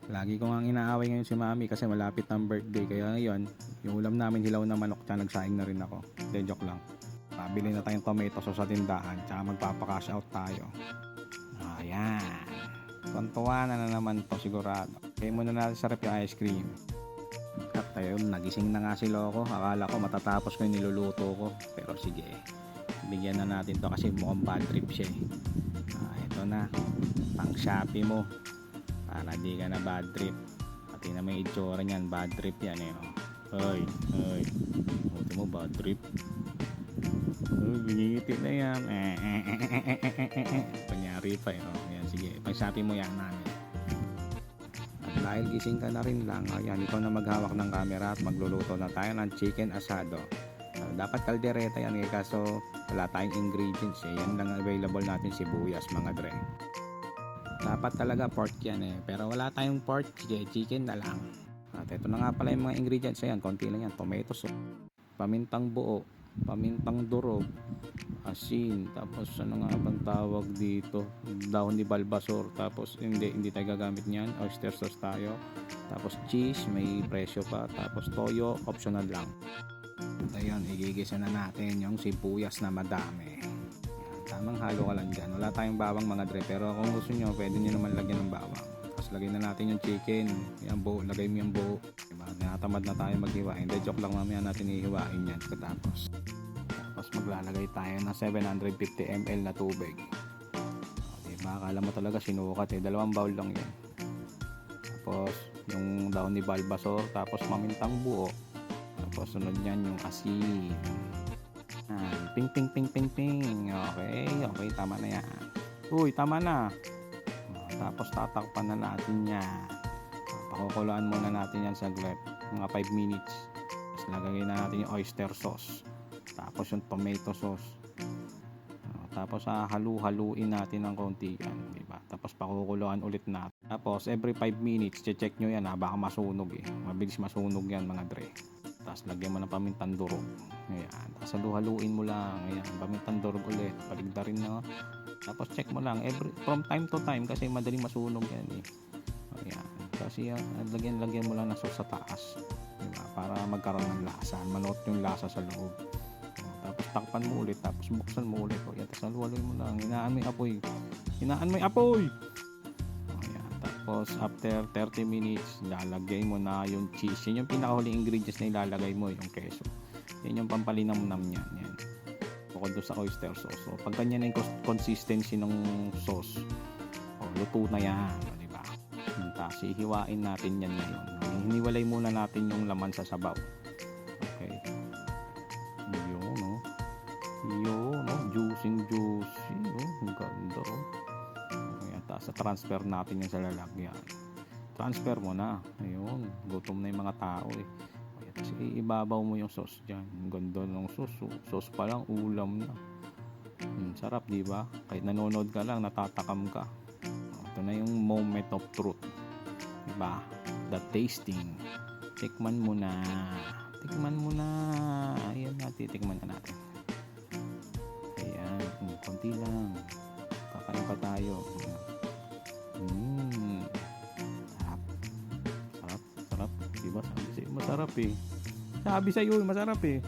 Lagi ko nga inaaway ngayon si mami kasi malapit ng birthday. Kaya ngayon, yung ulam namin hilaw na manok, tsaka nagsaing na rin ako. Hindi, joke lang. Pabili na tayong tomato sauce sa tindahan, tsaka magpapakash out tayo. Ayan. Tuntuan na naman to sigurado. Kaya muna natin sarap yung ice cream. At ayun, nagising na nga si Loco. Akala ko matatapos ko yung niluluto ko. Pero sige, bigyan na natin to kasi mukhang bad trip siya eh. Ito na, pang Shopee mo. Para di ka na bad trip. Pati na may itsura niyan, bad trip yan eh. Hoy, hoy. Buti mo bad trip. Oh, binigiti na yan. Panyari pa eh. Ayan, sige, pang Shopee mo yan namin. At dahil gising ka na rin lang, ayan, ikaw na maghawak ng camera at magluluto na tayo ng chicken asado. Dapat kaldereta yan eh, kaso wala tayong ingredients eh. Yan lang available natin, sibuyas mga dre. Dapat talaga pork yan eh, pero wala tayong pork, sige, chicken na lang. At ito na nga pala yung mga ingredients. Ayan, konti lang yan. Tomato sauce, pamintang buo, pamintang durog, asin, tapos ano nga bang tawag dito, dahon ni balbasor. Tapos hindi tayo gagamit niyan, oyster sauce tayo. Tapos cheese, may presyo pa. Tapos toyo, optional lang. At ayun, igigisa na natin yung sibuyas na madami. Tamang halo ka lang dyan. Wala tayong bawang mga dre, pero kung gusto nyo pwede nyo naman lagyan ng bawang. Tapos lagay na natin yung chicken, yung buo, lagay mo yung buo, diba? Natamad na tayo maghiwain. Hindi, joke lang, mamaya natin ihiwain yan tapos maglalagay tayo ng 750 ml na tubig. Diba, akala mo talaga sinukat eh, 2 bowl lang yan. Tapos yung dahon ni balbasor, tapos mamintang buo, tapos sunod yan yung asin. Ping ping ping ping ping. Okay, tama na yan. Uy, tama na. Tapos tatakpan na natin yan. Pakukuluan muna natin yan saglit, mga 5 minutes. Tapos lagay na natin yung oyster sauce, tapos yung tomato sauce. Tapos halu-haluin natin ng konti yan, diba? Tapos pakukuluan ulit natin. Tapos every 5 minutes check nyo yan, baka masunog eh. Mabilis masunog yan mga dre. Tapos lagyan mo ng pamintang durog. Ayan. Tapos halu-haluin mo lang. Ayan. Pamintang durog ulit. Paligdarin na. Tapos check mo lang. From time to time. Kasi madaling masunog yan eh. Ayan. Kasi lagyan mo lang ng sauce sa taas. Diba? Para magkaroon ng lasa. Manot yung lasa sa loob. Tapos takpan mo ulit. Tapos buksan mo ulit. Ayan. Tapos halu-haluin mo lang. Hinaan mo yung apoy. Hinaan mo yung apoy! Tapos after 30 minutes, lalagay mo na yung cheese. Yan yung pinakahuling ingredients na ilalagay mo, yung queso. Yan yung pampalinamnam niyan. Yan. Bukod doon sa oyster sauce. So, pag ganyan na yung consistency ng sauce, luto na yan. Diba? Tapos hihiwain natin yan ngayon. Hiniwalay muna natin yung laman sa sabaw. Okay. Yun, no? Yun, no? Juicy. Ang ganda, oh. Sa transfer natin yung sa lalagyan. Transfer mo na. Ayun, gutom na yung mga tao eh. Kasi ibabaw mo yung sauce dyan. Ang ganda ng sauce. Sauce pa lang, ulam na. Sarap, di ba? Kahit nanonood ka lang, natatakam ka. Ito na yung moment of truth. Diba? The tasting. Tikman mo na. Ayan na, titikman na natin. Ayan, konti lang. Kakain pa tayo. Sarap. Diba? Sabi sa'yo, masarap eh.